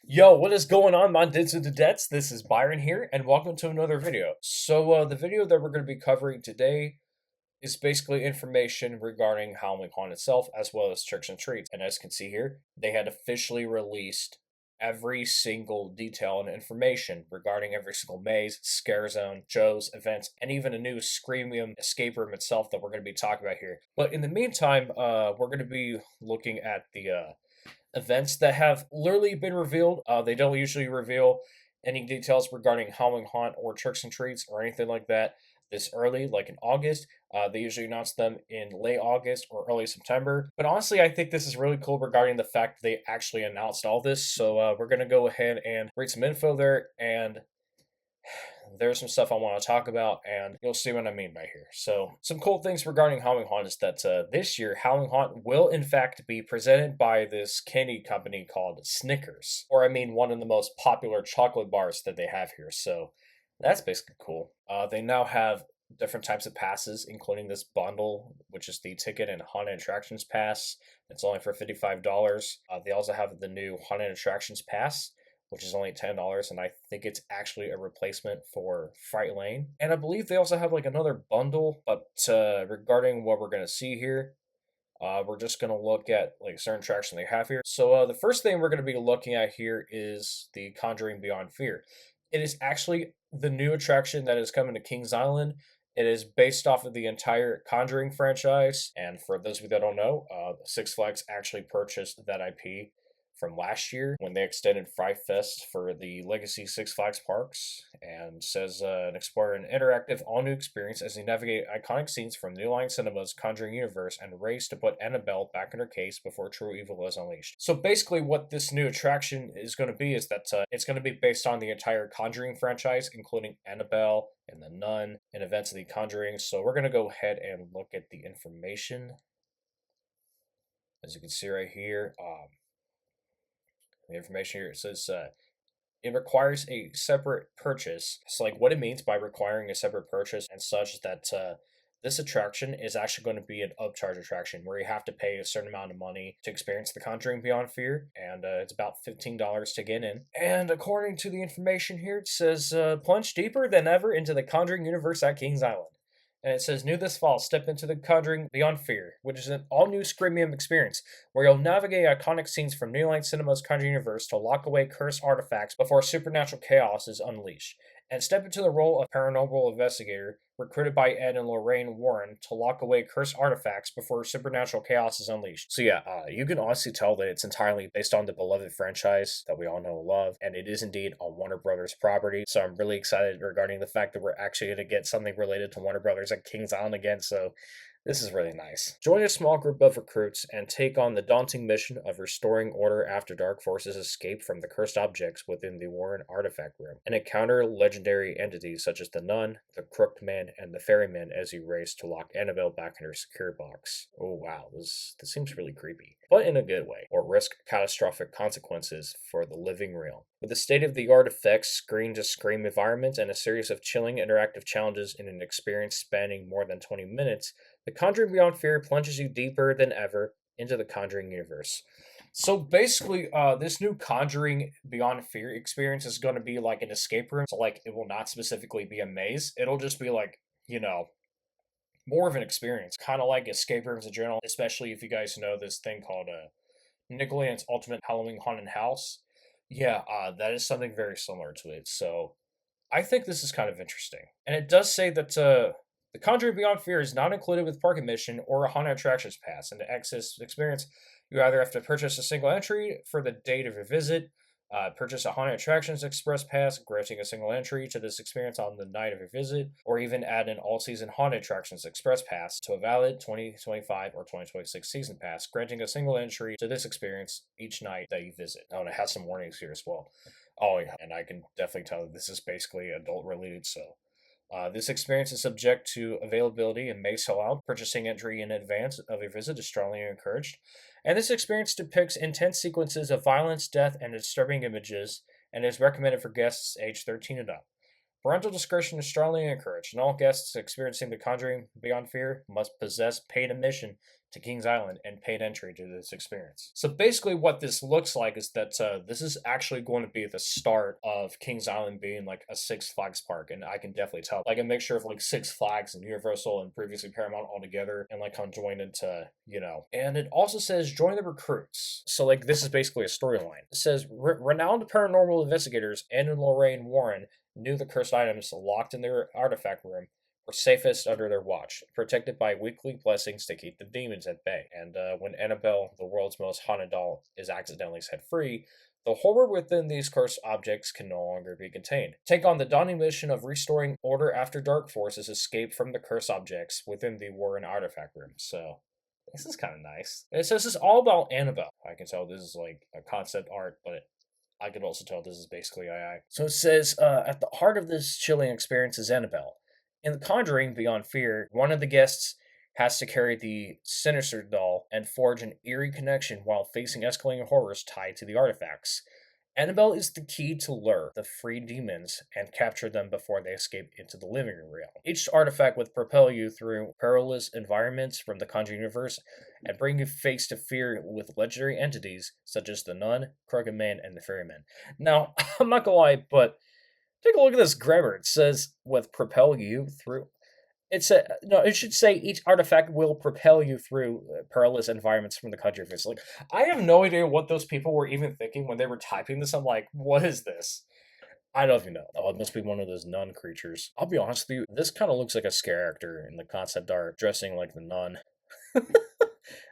Yo, what is going on, my dids and dudettes? This is Byron here, and welcome to another video. The video that we're going to be covering today is basically information regarding Halloween Con itself, as well as tricks and treats. And as you can see here, they had officially released every single detail and information regarding every single maze, scare zone, shows, events, and even a new Screamium escape room itself that we're going to be talking about here. But in the meantime, we're going to be looking at the events that have literally been revealed. They don't usually reveal any details regarding Halloween Haunt or tricks and treats or anything like that this early, like in August. They usually announce them in late August or early September. But honestly, I think this is really cool regarding the fact that they actually announced all this. We're going to go ahead and read some info there, and there's some stuff I want to talk about, and you'll see what I mean by here. So, some cool things regarding Halloween Haunt is that this year, Halloween Haunt will in fact be presented by this candy company called Snickers, or I mean, one of the most popular chocolate bars that they have here. So, that's basically cool. They now have different types of passes, including this bundle, which is the ticket and haunted attractions pass. It's only for $55. They also have the new haunted attractions pass, which is only $10, and I think it's actually a replacement for Fright Lane. And I believe they also have like another bundle, but regarding what we're gonna see here, we're just gonna look at like certain attractions they have here. The first thing we're gonna be looking at here is the Conjuring Beyond Fear. It is actually the new attraction that is coming to Kings Island. It is based off of the entire Conjuring franchise, and for those of you that don't know, Six Flags actually purchased that IP from last year when they extended Fright Fest for the Legacy Six Flags parks, and says explore an interactive all-new experience as you navigate iconic scenes from New Line Cinema's Conjuring universe and race to put Annabelle back in her case before true evil is unleashed. So basically what this new attraction is going to be is that it's going to be based on the entire Conjuring franchise, including Annabelle and the Nun and events of the Conjuring. So we're going to go ahead and look at the information. As you can see right here, the information here, it says it requires a separate purchase. So, like, what it means by requiring a separate purchase and such that this attraction is actually going to be an upcharge attraction where you have to pay a certain amount of money to experience the Conjuring Beyond Fear, and it's about $15 to get in. And according to the information here, it says plunge deeper than ever into the Conjuring universe at Kings Island. And it says, new this fall, step into the Conjuring Beyond Fear, which is an all-new Screamium experience, where you'll navigate iconic scenes from New Line Cinema's Conjuring universe to lock away cursed artifacts before supernatural chaos is unleashed. And step into the role of paranormal investigator, recruited by Ed and Lorraine Warren to lock away cursed artifacts before supernatural chaos is unleashed. So yeah, you can honestly tell that it's entirely based on the beloved franchise that we all know and love, and it is indeed on Warner Brothers property. So I'm really excited regarding the fact that we're actually going to get something related to Warner Brothers at Kings Island again. So this is really nice. Join a small group of recruits and take on the daunting mission of restoring order after dark forces escape from the cursed objects within the Warren artifact room, and encounter legendary entities such as the Nun, the Crooked Man, and the Ferryman as you race to lock Annabelle back in her secure box. Oh wow, this seems really creepy, but in a good way, or risk catastrophic consequences for the living real. With a state-of-the-art effects, screen-to-scream environment, and a series of chilling interactive challenges in an experience spanning more than 20 minutes, The Conjuring Beyond Fear plunges you deeper than ever into the Conjuring universe. So basically, this new Conjuring Beyond Fear experience is going to be like an escape room. So like, it will not specifically be a maze. It'll just be like, more of an experience, kind of like escape rooms in general. Especially if you guys know this thing called Nickelodeon's Ultimate Halloween Haunted House. Yeah, that is something very similar to it. So I think this is kind of interesting, and it does say that the Conjuring Beyond Fear is not included with park admission or a haunted attractions pass. And to access experience, you either have to purchase a single entry for the date of your visit, purchase a haunted attractions express pass, granting a single entry to this experience on the night of your visit, or even add an all-season haunted attractions express pass to a valid 2025 or 2026 season pass, granting a single entry to this experience each night that you visit. Oh, and it has some warnings here as well. Oh, yeah, and I can definitely tell that this is basically adult related, so this experience is subject to availability and may sell out. Purchasing entry in advance of your visit is strongly encouraged. And this experience depicts intense sequences of violence, death, and disturbing images, and is recommended for guests age 13 and up. Parental discretion is strongly encouraged, and all guests experiencing the Conjuring Beyond Fear must possess paid admission to Kings Island and paid entry to this experience. So basically, what this looks like is that this is actually going to be the start of Kings Island being like a Six Flags park, and I can definitely tell like a mixture of like Six Flags and Universal and previously Paramount all together, and like conjoined into And it also says join the recruits. So like this is basically a storyline. It says renowned paranormal investigators Anne and Lorraine Warren knew the cursed items locked in their artifact room were safest under their watch, protected by weekly blessings to keep the demons at bay. And when Annabelle, the world's most haunted doll, is accidentally set free, the horror within these cursed objects can no longer be contained. Take on the daunting mission of restoring order after dark forces escape from the cursed objects within the Warren artifact room. So this is kind of nice. And it says this is all about Annabelle. I can tell this is like a concept art, but I can also tell this is basically II. So it says, at the heart of this chilling experience is Annabelle. In The Conjuring Beyond Fear, one of the guests has to carry the sinister doll and forge an eerie connection while facing escalating horrors tied to the artifacts. Annabelle is the key to lure the free demons and capture them before they escape into the living room realm. Each artifact would propel you through perilous environments from the Conjuring universe and bring you face to fear with legendary entities such as the Nun, Crooked Man, and the Ferryman. Now, I'm not gonna lie, but take a look at this grammar. It says with propel you through. It should say each artifact will propel you through perilous environments from the Conjuring. Like, I have no idea what those people were even thinking when they were typing this. I'm like, what is this? I don't even know. Oh, it must be one of those nun creatures. I'll be honest with you, this kind of looks like a scare actor in the concept art, dressing like the nun.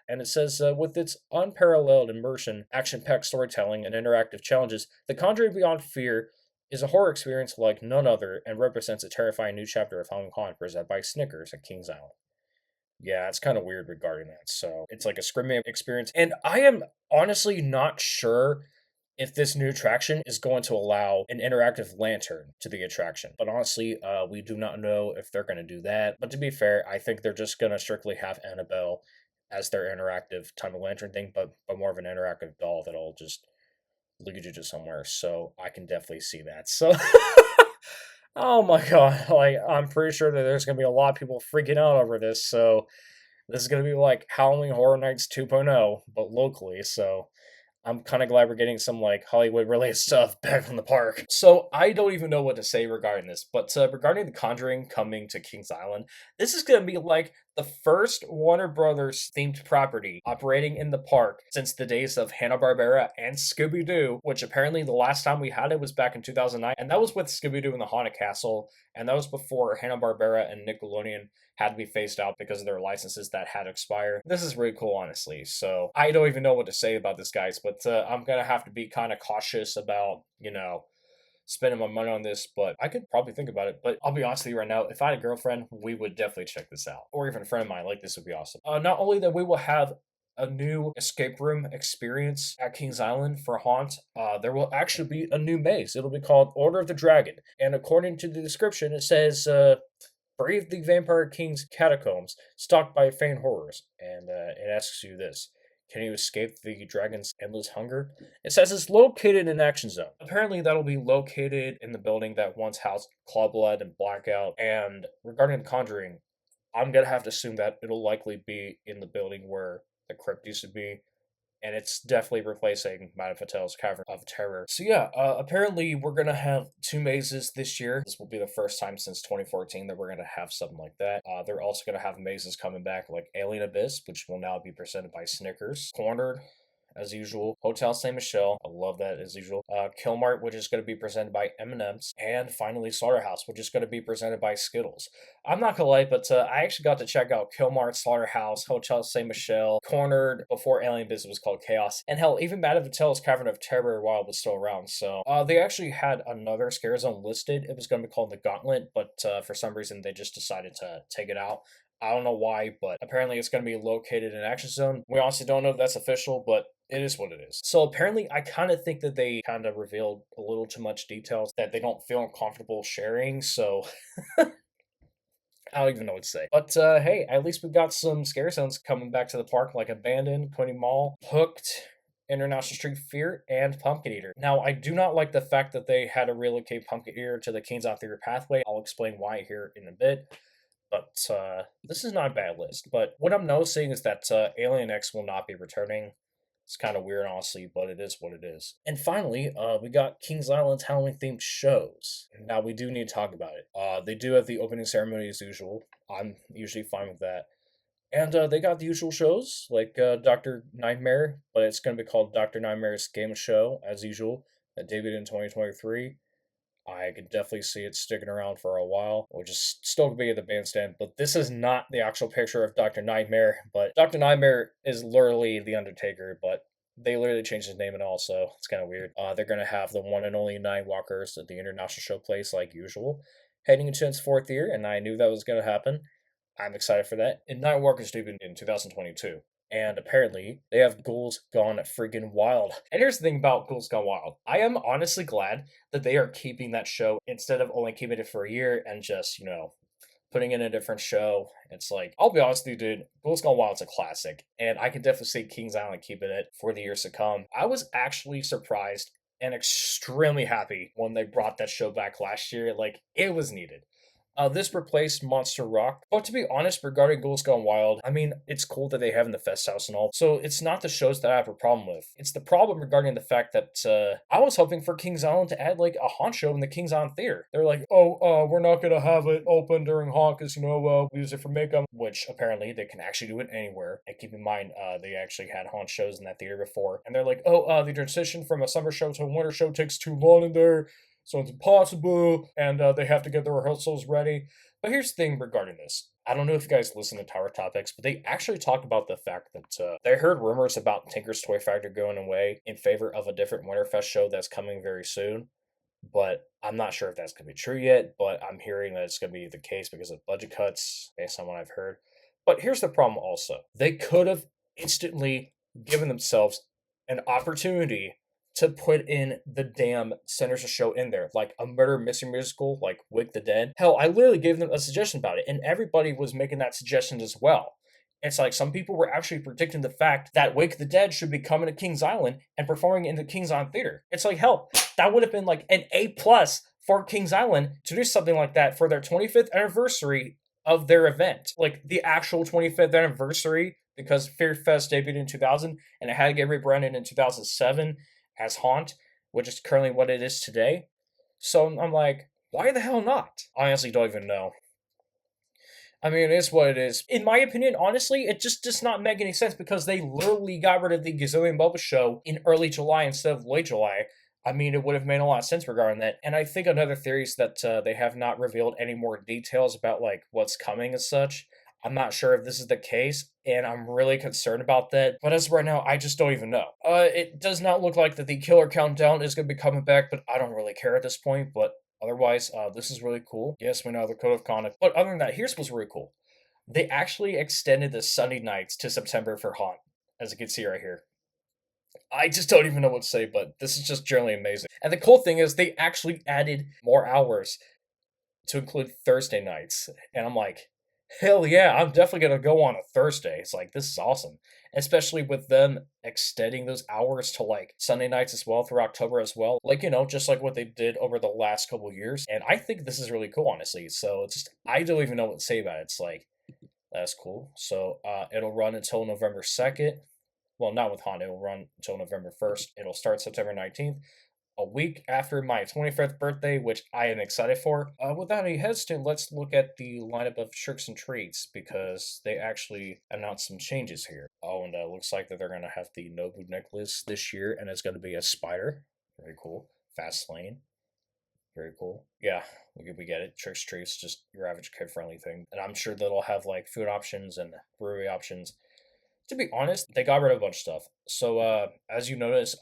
And it says, with its unparalleled immersion, action-packed storytelling, and interactive challenges, The Conjuring Beyond Fear is a horror experience like none other and represents a terrifying new chapter of Hong Kong presented by Snickers at Kings Island. Yeah, it's kind of weird regarding that. So it's like a screaming experience. And I am honestly not sure if this new attraction is going to allow an interactive lantern to the attraction. But honestly, we do not know if they're going to do that. But to be fair, I think they're just going to strictly have Annabelle as their interactive time of lantern thing, but more of an interactive doll that'll just lead you to somewhere. So I can definitely see that. So oh my god, like I'm pretty sure that there's gonna be a lot of people freaking out over this. So this is gonna be like Halloween Horror Nights 2.0, but locally. So I'm kind of glad we're getting some like Hollywood related stuff back from the park. So I don't even know what to say regarding this, but regarding The Conjuring coming to Kings Island, this is going to be like the first Warner Brothers themed property operating in the park since the days of Hanna-Barbera and Scooby-Doo, which apparently the last time we had it was back in 2009, and that was with Scooby-Doo and the Haunted Castle, and that was before Hanna-Barbera and Nickelodeon had to be phased out because of their licenses that had expired. This is really cool, honestly. So I don't even know what to say about this, guys, but I'm gonna have to be kind of cautious about, spending my money on this, but I could probably think about it. But I'll be honest with you right now, if I had a girlfriend, we would definitely check this out. Or even a friend of mine, like this would be awesome. Not only that we will have a new escape room experience at Kings Island for Haunt, there will actually be a new maze. It'll be called Order of the Dragon. And according to the description, it says, brave the Vampire King's catacombs, stalked by faint horrors. And it asks you this. Can you escape the dragon's endless hunger? It says it's located in Action Zone. Apparently, that'll be located in the building that once housed Clawblood and Blackout. And regarding The Conjuring, I'm going to have to assume that it'll likely be in the building where the crypt used to be. And it's definitely replacing Madame Fatale's Cavern of Terror. So yeah, apparently we're going to have 2 mazes this year. This will be the first time since 2014 that we're going to have something like that. They're also going to have mazes coming back like Alien Abyss, which will now be presented by Snickers. Cornered, as usual. Hotel Saint Michelle, I love that as usual. Killmart, which is going to be presented by M&M's. And finally Slaughterhouse, which is going to be presented by Skittles. I'm not going to lie, but I actually got to check out Killmart, Slaughterhouse, Hotel Saint Michelle, Cornered, before Alien Business was called Chaos. And hell, even Madame Fatale's Cavern of Terror while it was still around. So they actually had another scare zone listed. It was going to be called the Gauntlet, but for some reason they just decided to take it out. I don't know why, but apparently it's going to be located in Action Zone. We honestly don't know if that's official, but it is what it is. So apparently I kind of think that they kind of revealed a little too much details that they don't feel uncomfortable sharing, so I don't even know what to say. But hey, at least we got some scare zones coming back to the park, like Abandoned, Quinny Mall, Hooked, International Street Fear, and Pumpkin Eater. Now, I do not like the fact that they had to relocate Pumpkin Eater to the Kings on Theater pathway. I'll explain why here in a bit. But this is not a bad list. But what I'm noticing is that Alien X will not be returning. It's kind of weird, honestly, but it is what it is. And finally, we got Kings Island's Halloween themed shows. Now, we do need to talk about it. They do have the opening ceremony as usual. I'm usually fine with that. And they got the usual shows, like Dr. Nightmare, but it's going to be called Dr. Nightmare's Game Show, as usual, that debuted in 2023. I could definitely see it sticking around for a while, which is still going to be at the bandstand. But this is not the actual picture of Dr. Nightmare. But Dr. Nightmare is literally the Undertaker, but they literally changed his name and all, so it's kind of weird. They're going to have the one and only Nightwalkers at the International Showplace, like usual, heading into its fourth year, and I knew that was going to happen. I'm excited for that. And Nightwalkers debuted in 2022. And apparently, they have Ghouls Gone Freaking Wild. And here's the thing about Ghouls Gone Wild. I am honestly glad that they are keeping that show instead of only keeping it for a year and just, putting in a different show. It's like, I'll be honest with you, dude, Ghouls Gone Wild is a classic. And I can definitely see Kings Island keeping it for the years to come. I was actually surprised and extremely happy when they brought that show back last year. Like, it was needed. This replaced Monster Rock. But to be honest, regarding Ghouls Gone Wild, I mean, it's cool that they have in the Fest House and all. So it's not the shows that I have a problem with. It's the problem regarding the fact that I was hoping for Kings Island to add like a haunt show in the Kings Island Theater. They're like, we're not going to have it open during haunt because, we use it for makeup, which apparently they can actually do it anywhere. And keep in mind, they actually had haunt shows in that theater before. And they're like, the transition from a summer show to a winter show takes too long in there. So it's impossible, and they have to get the rehearsals ready. But here's the thing regarding this. I don't know if you guys listen to Tower Topics, but they actually talked about the fact that they heard rumors about Tinker's Toy Factory going away in favor of a different Winterfest show that's coming very soon. But I'm not sure if that's going to be true yet, but I'm hearing that it's going to be the case because of budget cuts, based on what I've heard. But here's the problem also. They could have instantly given themselves an opportunity to put in the damn Centers of Show in there, like a murder mystery musical, like Wake the Dead. Hell, I literally gave them a suggestion about it, and everybody was making that suggestion as well. It's like some people were actually predicting the fact that Wake the Dead should be coming to Kings Island and performing in the Kings Island Theater. It's like, hell, that would have been like an A+ for Kings Island to do something like that for their 25th anniversary of their event. Like the actual 25th anniversary, because Fear Fest debuted in 2000 and it had to get rebranded in 2007 as Haunt, which is currently what it is today. So I'm like, why the hell not? I honestly don't even know. I mean, it is what it is. In my opinion, honestly, it just does not make any sense because they literally got rid of the Gazillion Bubba show in early July instead of late July. I mean, it would have made a lot of sense regarding that. And I think another theory is that they have not revealed any more details about like what's coming as such. I'm not sure if this is the case, and I'm really concerned about that. But as of right now, I just don't even know. It does not look like that the Killer Countdown is going to be coming back, but I don't really care at this point. But otherwise, this is really cool. Yes, we know the Code of Conduct. But other than that, here's what's really cool. They actually extended the Sunday nights to September for Haunt, as you can see right here. I just don't even know what to say, but this is just generally amazing. And the cool thing is they actually added more hours to include Thursday nights. And I'm like, hell yeah, I'm definitely going to go on a Thursday. It's like, this is awesome. Especially with them extending those hours to like Sunday nights as well through October as well. Like, just like what they did over the last couple of years. And I think this is really cool, honestly. So it's just, I don't even know what to say about it. It's like, that's cool. So it'll run until November 2nd. Well, not with Haunt, it'll run until November 1st. It'll start September 19th. A week after my 25th birthday, which I am excited for. Without any hesitation, let's look at the lineup of tricks and treats because they actually announced some changes here. Oh, and it looks like that they're going to have the Nobu necklace this year, and it's going to be a spider. Very cool. Fast lane. Very cool. Yeah, we get it. Tricks and treats, just your average kid-friendly thing. And I'm sure that it'll have like food options and brewery options. To be honest, they got rid of a bunch of stuff. So, as you notice,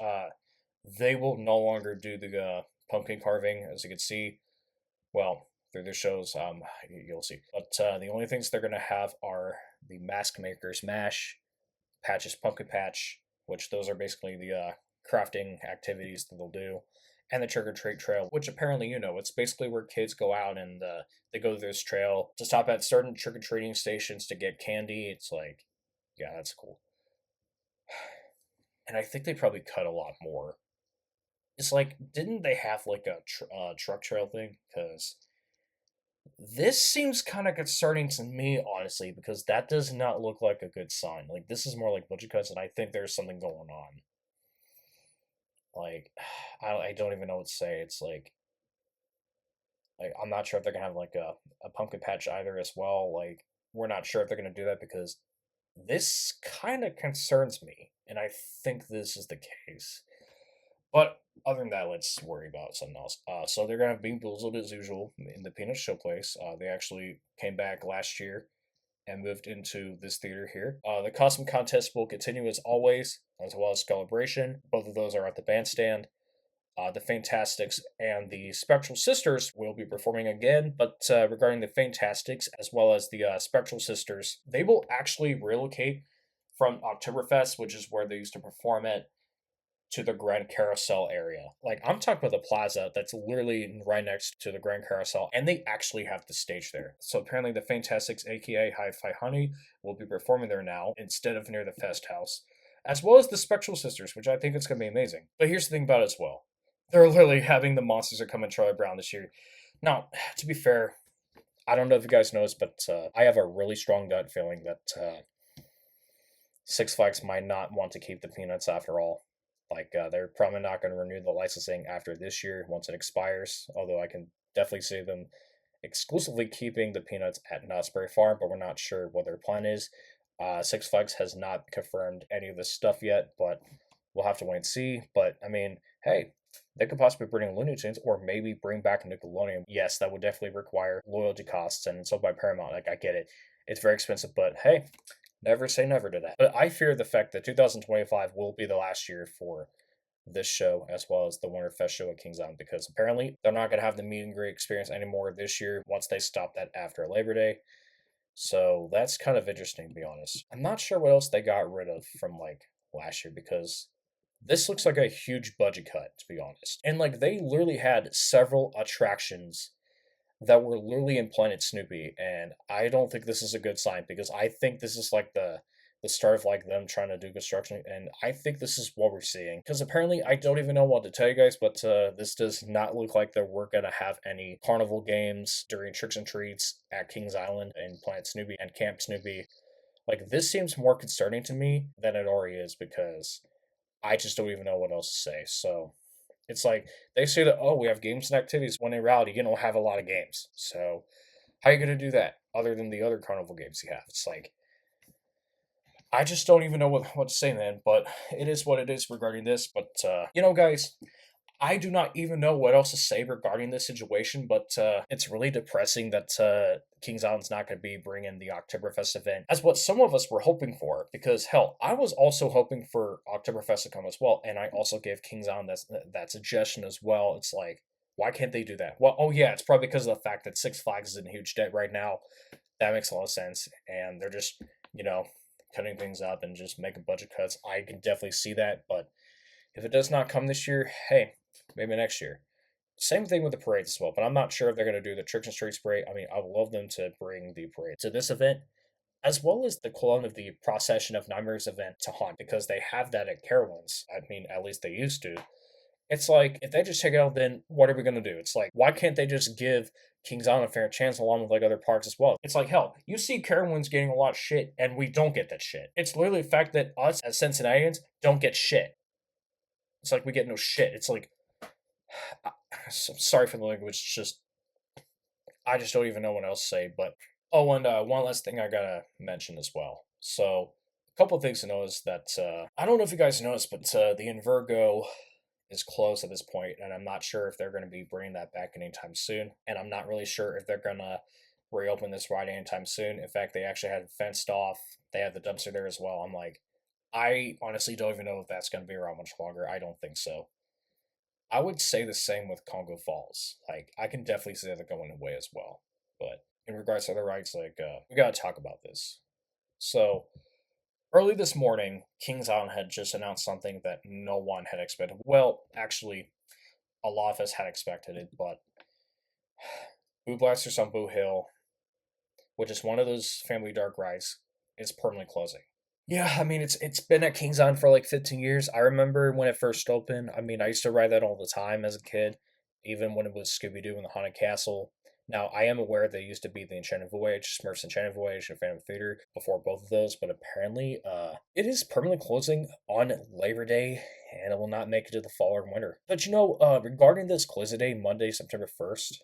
they will no longer do the pumpkin carving, as you can see. Well, through their shows, you'll see. But the only things they're going to have are the Mask Maker's Mash, Patch's Pumpkin Patch, which those are basically the crafting activities that they'll do, and the Trick or Treat Trail, which apparently, it's basically where kids go out and they go through this trail to stop at certain trick or treating stations to get candy. It's like, yeah, that's cool. and I think they probably cut a lot more. It's like, didn't they have like a truck trail thing? Because this seems kind of concerning to me, honestly, because that does not look like a good sign. Like, this is more like budget cuts, and I think there's something going on. Like, I don't even know what to say. It's like I'm not sure if they're gonna have like a pumpkin patch either as well. Like, we're not sure if they're gonna do that because this kind of concerns me, and I think this is the case. But other than that, let's worry about something else. So they're gonna have Bean Boozled as usual in the Peanut Showplace. They actually came back last year and moved into this theater here. The costume contest will continue as always, as well as Celebration. Both of those are at the bandstand. The Fantastics and the Spectral Sisters will be performing again, but regarding the Fantastics as well as the Spectral Sisters, they will actually relocate from Oktoberfest, which is where they used to perform at, to the Grand Carousel area. Like, I'm talking about the plaza that's literally right next to the Grand Carousel, and they actually have the stage there. So apparently the Fantastics, aka Hi-Fi Honey, will be performing there now instead of near the Fest House, as well as the Spectral Sisters, which I think it's going to be amazing. But here's the thing about it as well. They're literally having the Monsters Are Coming Charlie Brown this year. Now, to be fair, I don't know if you guys noticed, but I have a really strong gut feeling that Six Flags might not want to keep the Peanuts after all. Like, they're probably not going to renew the licensing after this year once it expires, although I can definitely see them exclusively keeping the Peanuts at Knott's Berry Farm, but we're not sure what their plan is. Six Flags has not confirmed any of this stuff yet, but we'll have to wait and see. But, I mean, hey, they could possibly bring Looney Tunes or maybe bring back Nickelodeon. Yes, that would definitely require loyalty costs, and so by Paramount. Like, I get it. It's very expensive, but hey, never say never to that. But I fear the fact that 2025 will be the last year for this show as well as the Winterfest show at Kings Island because apparently they're not going to have the meet and greet experience anymore this year once they stop that after Labor Day. So that's kind of interesting to be honest. I'm not sure what else they got rid of from like last year because this looks like a huge budget cut to be honest. And like they literally had several attractions that were literally in Planet Snoopy, and I don't think this is a good sign because I think this is like the start of like them trying to do construction, and I think this is what we're seeing. Because apparently, I don't even know what to tell you guys, but this does not look like that we're gonna have any carnival games during tricks and treats at Kings Island and Planet Snoopy and Camp Snoopy. Like this seems more concerning to me than it already is because I just don't even know what else to say. So it's like they say that oh we have games and activities when in reality you don't have a lot of games. So how are you gonna do that other than the other carnival games you have? It's like I just don't even know what to say, man. But it is what it is regarding this. But guys, I do not even know what else to say regarding this situation. But it's really depressing that Kings Island's not going to be bringing the Oktoberfest event as what some of us were hoping for. Because hell, I was also hoping for Oktoberfest to come as well, and I also gave Kings Island that suggestion as well. It's like, why can't they do that? Well, oh yeah, it's probably because of the fact that Six Flags is in huge debt right now. That makes a lot of sense, and they're just cutting things up and just making budget cuts. I can definitely see that, but if it does not come this year, hey, maybe next year. Same thing with the parades as well, but I'm not sure if they're going to do the Tricks and Streets parade. I mean, I would love them to bring the parade to this event, as well as the clone of the Procession of Nightmares event to Haunt, because they have that at Carowinds. I mean, at least they used to. It's like, if they just take it out, then what are we going to do? It's like, why can't they just give Kings Island a fair chance along with like other parks as well? It's like, hell, you see Carowinds getting a lot of shit, and we don't get that shit. It's literally the fact that us as Cincinnatians don't get shit. It's like we get no shit. It's like, sorry for the language, it's just, I just don't even know what else to say. But, oh, and one last thing I gotta mention as well. So, a couple of things to know is that, I don't know if you guys noticed, but the Invergo is closed at this point, and I'm not sure if they're going to be bringing that back anytime soon. And I'm not really sure if they're going to reopen this ride anytime soon. In fact, they actually had it fenced off. They had the dumpster there as well. I'm like, I honestly don't even know if that's going to be around much longer. I don't think so. I would say the same with Congo Falls. Like, I can definitely see that they're going away as well. But in regards to other rides, like, we got to talk about this. So, early this morning, Kings Island had just announced something that no one had expected. Well, actually, a lot of us had expected it, but Boo Blasters on Boo Hill, which is one of those Family Dark rides, is permanently closing. Yeah, I mean it's been at King's Island for like 15 years. I remember when it first opened. I mean, I used to ride that all the time as a kid, even when it was Scooby Doo and the Haunted Castle. Now, I am aware there used to be the Enchanted Voyage, Smurfs Enchanted Voyage, and Phantom Theater before both of those, but apparently, it is permanently closing on Labor Day, and it will not make it to the fall or winter. But regarding this closing day, Monday, September 1st,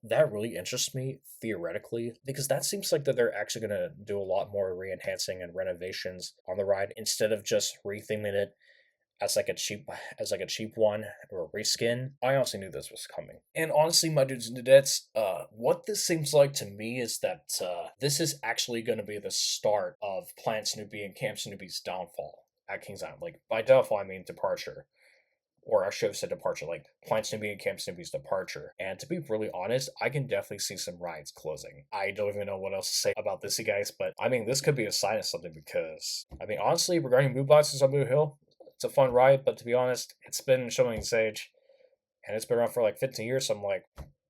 that really interests me theoretically because that seems like that they're actually going to do a lot more re-enhancing and renovations on the ride instead of just retheming it as like a cheap one or a reskin. I honestly knew this was coming. And honestly, my dudes and dudettes, what this seems like to me is that this is actually going to be the start of Planet Snoopy and Camp Snoopy's downfall at Kings Island. Like by downfall, I mean departure, or I should have said departure, like Planet Snoopy and Camp Snoopy's departure. And to be really honest, I can definitely see some rides closing. I don't even know what else to say about this, you guys, but I mean, this could be a sign of something because, I mean, honestly, regarding Blue Blasters on Blue Hill, it's a fun ride, but to be honest, it's been showing Sage and it's been around for like 15 years, so I'm like,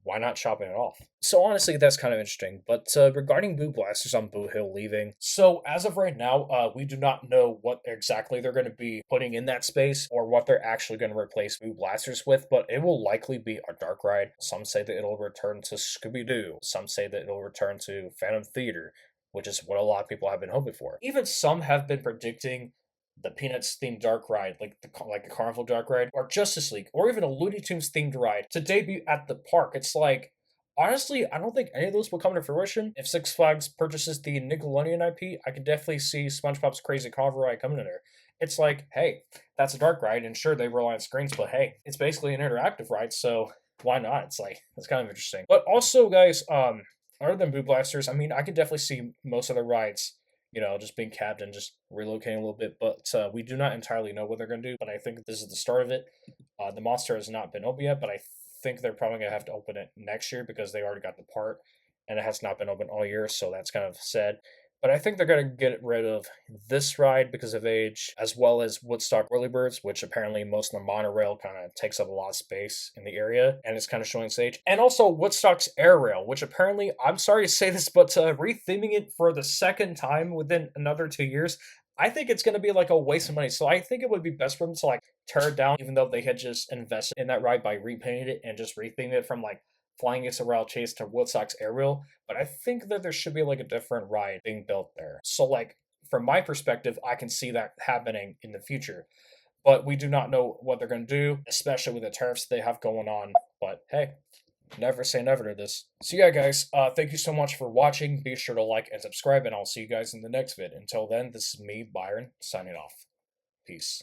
why not chopping it off? So honestly, that's kind of interesting. But regarding Blue Blasters on Blue Hill leaving, so as of right now, we do not know what exactly they're going to be putting in that space or what they're actually going to replace Blue Blasters with, but it will likely be a dark ride. Some say that it'll return to Scooby Doo. Some say that it'll return to Phantom Theater, which is what a lot of people have been hoping for. Even some have been predicting the Peanuts themed dark ride, like a Carnival dark ride, or Justice League, or even a Looney Tunes themed ride to debut at the park. It's like, honestly, I don't think any of those will come to fruition. If Six Flags purchases the Nickelodeon IP, I could definitely see SpongeBob's Crazy Carnival ride coming in there. It's like, hey, that's a dark ride, and sure, they rely on screens, but hey, it's basically an interactive ride, so why not? It's kind of interesting. But also, guys, other than Boo Blasters, I mean, I could definitely see most of the rides just being capped and just relocating a little bit. But we do not entirely know what they're going to do. But I think this is the start of it. The monster has not been open yet, but I think they're probably going to have to open it next year because they already got the part and it has not been open all year. So that's kind of sad. But I think they're going to get rid of this ride because of age, as well as Woodstock Whirlybirds, which apparently most of the monorail kind of takes up a lot of space in the area, and it's kind of showing stage. And also Woodstock's Air Rail, which apparently, I'm sorry to say this, but retheming it for the second time within another 2 years, I think it's going to be like a waste of money. So I think it would be best for them to like tear it down, even though they had just invested in that ride by repainting it and just retheming it from like Flying Rail Chase to Woodstock's Aerial, but I think that there should be like a different ride being built there. So like from my perspective, I can see that happening in the future. But we do not know what they're going to do, especially with the tariffs they have going on. But hey, never say never to this. So yeah, guys, thank you so much for watching. Be sure to like and subscribe, and I'll see you guys in the next vid. Until then, this is me, Byron, signing off. Peace.